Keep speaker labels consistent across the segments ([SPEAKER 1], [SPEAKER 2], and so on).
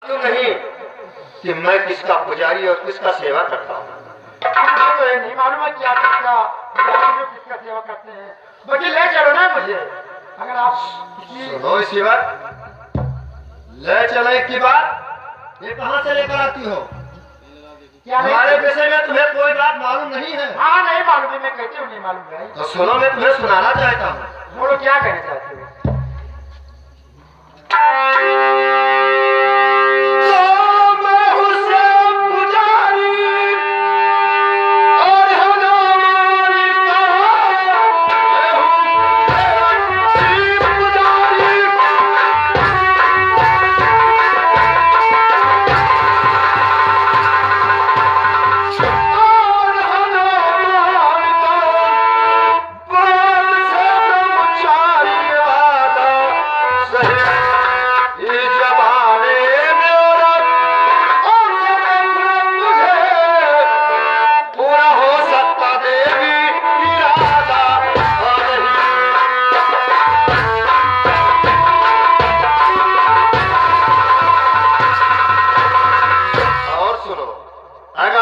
[SPEAKER 1] क्यों नहीं कि मैं किसका पुजारी और किसका सेवा करता हूँ।
[SPEAKER 2] मुझे तो ये नहीं मालूम है कि आप किसका पुजारी हो, किसका सेवा करते हैं। बाकी ले चलो ना मुझे, अगर आप
[SPEAKER 1] सुनो इसी बात, ले चले की बात ये कहाँ से लेकर आती हो? हमारे विषय में तुम्हें कोई बात मालूम नहीं है?
[SPEAKER 2] हाँ नहीं मालूम है, मैं कहती हूँ नहीं मालूम है।
[SPEAKER 1] तो सुनो, मैं तुम्हें सुनाना चाहता हूँ।
[SPEAKER 2] बोलो क्या कहना चाहते हो?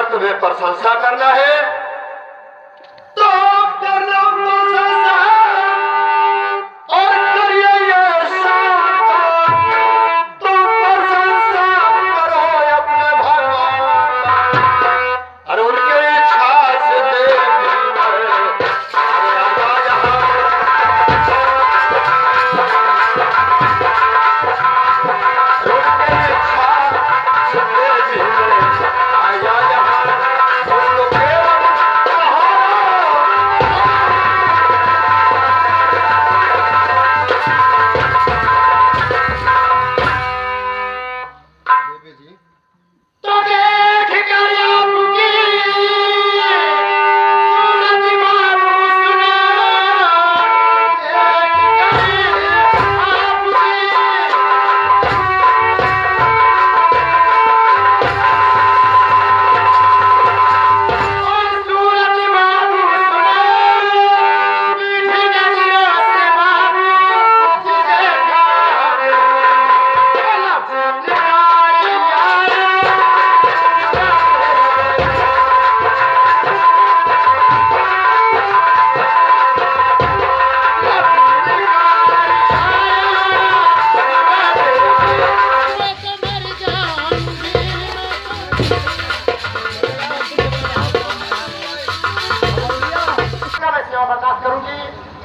[SPEAKER 1] तुम्हें प्रशंसा करना है तो करना प्रशंसा, और करिए ये तुम प्रशंसा करो अपने भगवान, और उनके इच्छा से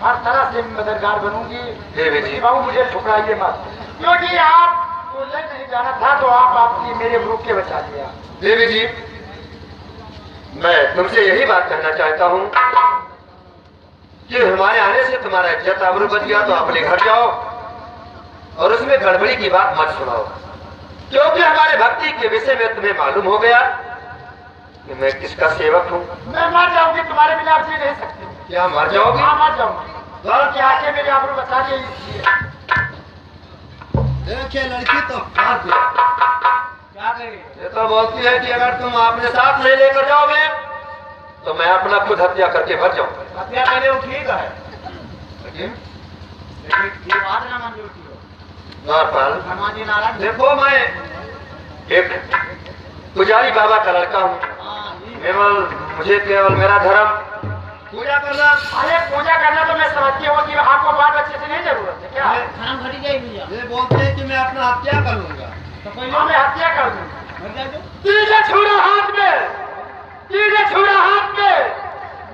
[SPEAKER 2] हर तरह से मददगार बनूंगी। बाबू मुझे ठुकराइए मत, क्योंकि आप उलझ नहीं जाना था तो आप आपकी मेरे ग्रुप के बचा दिया।
[SPEAKER 1] देवी जी, मैं तुमसे यही बात कहना चाहता हूँ कि हमारे आने से तुम्हारा इज्जत आबरू बच गया तो अपने घर जाओ और उसमें गड़बड़ी की बात मत सुनाओ, क्योंकि हमारे भक्ति के विषय में तुम्हें मालूम हो गया कि मैं किसका सेवक हूँ।
[SPEAKER 2] मैं मर जाऊंगी, तुम्हारे बिना आप जी नहीं सकते।
[SPEAKER 1] क्या मर जाओगे?
[SPEAKER 2] हाँ मर जाऊंगी, क्या आके मेरे आबरू बचा के
[SPEAKER 1] देखिए लड़की तो फांस दिया।
[SPEAKER 2] क्या करें?
[SPEAKER 1] ये तो बोलती है कि अगर तुम अपने साथ नहीं लेकर जाओगे तो मैं अपना खुद हत्या करके मर जाऊंगा।
[SPEAKER 2] हत्या करे वो ठीक है,
[SPEAKER 1] लेकिन
[SPEAKER 2] ये बात ना मंजूर की हो।
[SPEAKER 1] द्वारपाल,
[SPEAKER 2] समाधि नारायण
[SPEAKER 1] देखो मैं एक पुजारी बाबा का लड़का हूँ, केवल मुझे केवल मेरा धर्म पूजा करना।
[SPEAKER 2] अरे पूजा करना तो मैं समझती हूँ कि आपको बात अच्छे से नहीं जरूरत है क्या?
[SPEAKER 3] धर्म घटी जाएगी।
[SPEAKER 1] ये बोलते हैं कि मैं अपना हत्या कर लूंगा,
[SPEAKER 2] तो पहले मैं हत्या कर दूंगा। तीजे छुरा हाथ में, तीजे छुरा हाथ में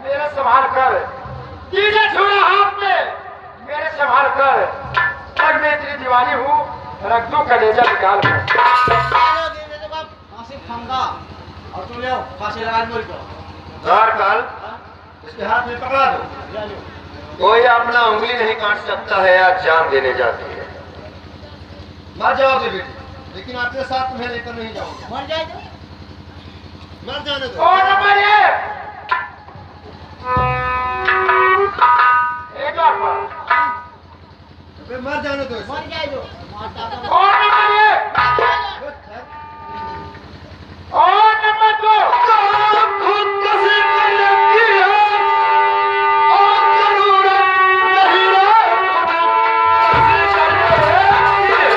[SPEAKER 2] मेरे संभाल कर, तीजे छुरा हाथ में मेरे संभाल कर, तब मैं इतनी दीवानी हूँ, रख दूं कलेजा निकाल कर।
[SPEAKER 3] फांसी खाऊंगा और तुम ले आओ फांसी लगा दो।
[SPEAKER 1] द्वारपाल, इसके हाथ में पकड़ा दो। कोई अपना उंगली नहीं काट सकता है या जान देने जाती है। मर जाओगे बेटी, लेकिन आपके साथ तुम्हें लेकर नहीं जाऊंगा।
[SPEAKER 3] मर जाए तो
[SPEAKER 1] मर जाने दो।
[SPEAKER 2] और नंबर एक और
[SPEAKER 1] मर जाने दो।
[SPEAKER 3] मर जाए तो
[SPEAKER 2] और नंबर दो
[SPEAKER 1] खुद कसी कर लेती है और जरूरत नहीं है, कसी कर लेती है।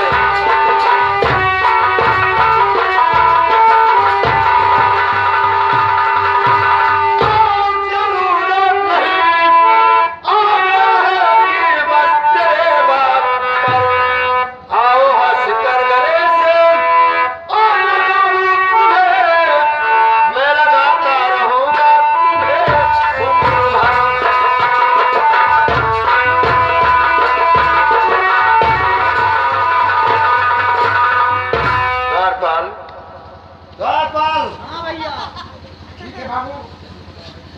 [SPEAKER 2] बाबू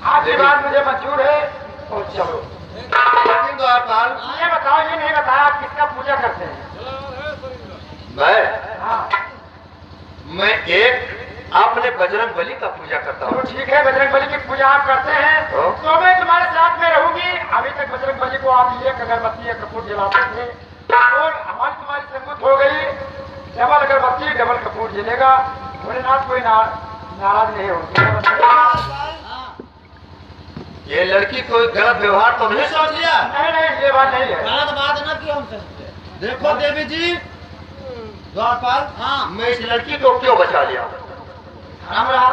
[SPEAKER 2] आपकी बात मुझे मंजूर है और चलो।
[SPEAKER 1] लेकिन द्वारपाल,
[SPEAKER 2] ये बताओ, ये नहीं बताया आप किसका पूजा करते हैं? हाँ
[SPEAKER 1] मैं एक अपने बजरंग बली का पूजा करता
[SPEAKER 2] चलो
[SPEAKER 1] हूँ।
[SPEAKER 2] ठीक है, बजरंग बली की पूजा आप करते हैं तो मैं तुम्हारे साथ में रहूंगी। अभी तक बजरंग बली को आप एक अगरबत्ती एक कपूर जलाते थे और हमारी तुम्हारी संगत हो गई। डबल अगरबत्ती डबल कपूर जलेगा, भोलेनाथ कोई नाराज नहीं होगी।
[SPEAKER 1] ये लड़की कोई गलत व्यवहार तो नहीं सोच लिया?
[SPEAKER 2] नहीं नहीं, ये बात नहीं है।
[SPEAKER 3] गलत बात ना कि हमसे।
[SPEAKER 1] देखो देवी जी, द्वारपाल,
[SPEAKER 3] हाँ।
[SPEAKER 1] मैं इस लड़की को क्यों बचा लिया?
[SPEAKER 2] राम रहा।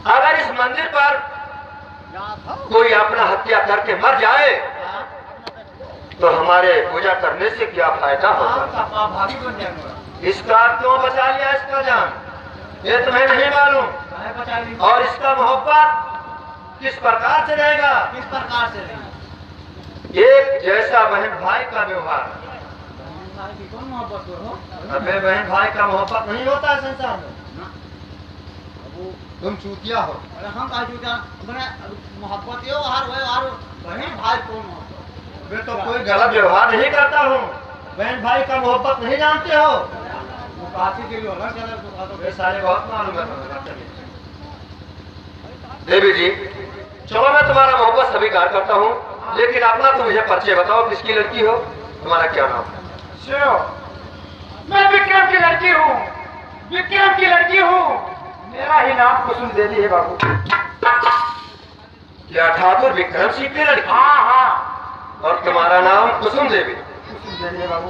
[SPEAKER 1] अगर इस मंदिर पर कोई अपना हत्या करके मर जाए तो हमारे पूजा करने से क्या फायदा होगा?
[SPEAKER 3] भाभी बन जाएगा।
[SPEAKER 1] इसका क्यों बचा लिया इसका जान? ये तुम्हें नहीं मालूम?
[SPEAKER 3] बचा ली।
[SPEAKER 1] और इसका मोहब्बत किस प्रकार से रहेगा?
[SPEAKER 3] किस प्रकार से रहेगी?
[SPEAKER 1] एक जैसा बहन भाई का व्यवहार।
[SPEAKER 3] कौन मोहब्बत हो?
[SPEAKER 1] अबे बहन भाई का मोहब्बत नहीं होता है संसार में। तुम चूतिया हो।
[SPEAKER 3] अरे हम कहा चूतिया मैंने मोहब्बत यो हर बहन भाई कौन मोहब्बत?
[SPEAKER 1] मैं तो कोई गलत व्यवहार नहीं करता हूँ। बहन भाई का मोहब्बत नहीं जानते हो?
[SPEAKER 3] वो काशी के लिए अलग अलग
[SPEAKER 1] ये सारे बहुत मालूम है तुम्हें। देवी जी, चलो मैं तुम्हारा मोहब्बत स्वीकार करता हूँ, लेकिन अपना तुम मुझे परिचय बताओ, किसकी लड़की हो, तुम्हारा क्या नाम है?
[SPEAKER 2] सुनो, मैं विक्रम की लड़की हूँ, विक्रम की लड़की हूँ। मेरा ही नाम कुसुम देवी है बाबू।
[SPEAKER 1] क्या ठाकुर विक्रम सिंह की लड़की?
[SPEAKER 2] हाँ हाँ।
[SPEAKER 1] और तुम्हारा नाम कुसुम देवी?
[SPEAKER 2] कुसुम देवी है बाबू।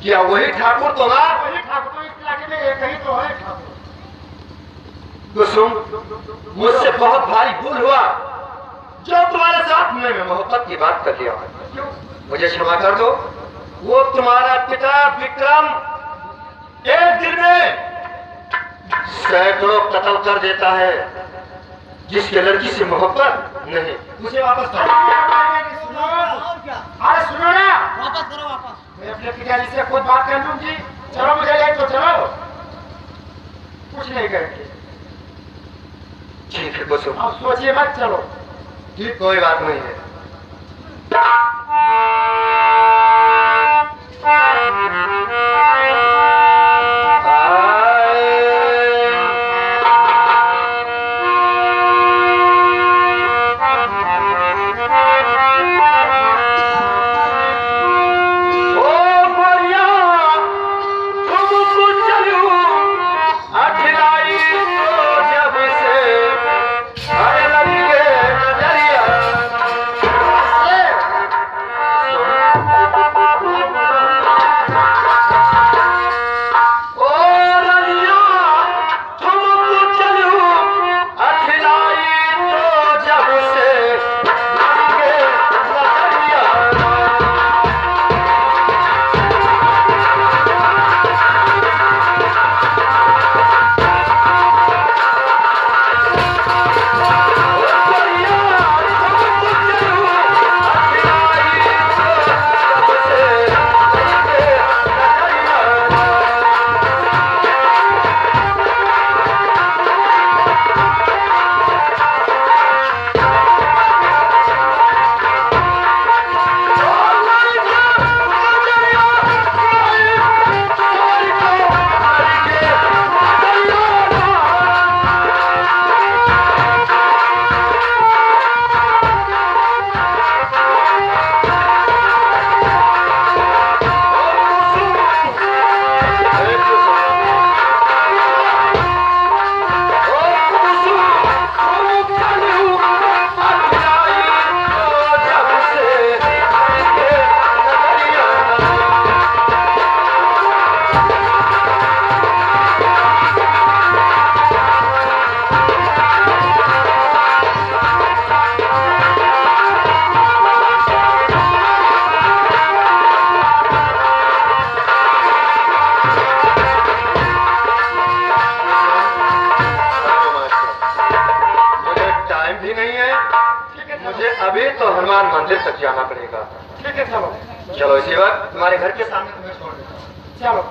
[SPEAKER 1] क्या वही ठाकुर तुम्हारा?
[SPEAKER 2] वही ठाकुर, तो इस इलाके में एक ही तो है ठाकुर।
[SPEAKER 1] कुसुम, मुझसे बहुत भारी भूल हुआ जो तुम्हारे साथ मैं मोहब्बत की बात कर लिया।
[SPEAKER 2] क्यों?
[SPEAKER 1] मुझे क्षमा कर दो। वो तुम्हारा पिता विक्रम एक दिन में सैकड़ों कत्ल कर देता है। जिसके लड़की से मोहब्बत नहीं, उसे वापस करो।
[SPEAKER 2] सुनो,
[SPEAKER 3] और क्या?
[SPEAKER 2] अरे सुनो ना,
[SPEAKER 3] वापस करो वापस।
[SPEAKER 2] मैं अपने पिताजी से खुद बात कर लूंगी। चलो मुझे ले तो चलो, कुछ नहीं करेंगे।
[SPEAKER 1] ठीक है कुसुम,
[SPEAKER 2] अब सोचिए मत, चलो।
[SPEAKER 1] ठीक, कोई बात नहीं है। अभी तो हनुमान मंदिर तक जाना पड़ेगा।
[SPEAKER 2] ठीक है चलो।
[SPEAKER 1] चलो इसी वक्त तुम्हारे घर के सामने तुम्हें छोड़ देता हूँ।
[SPEAKER 2] चलो।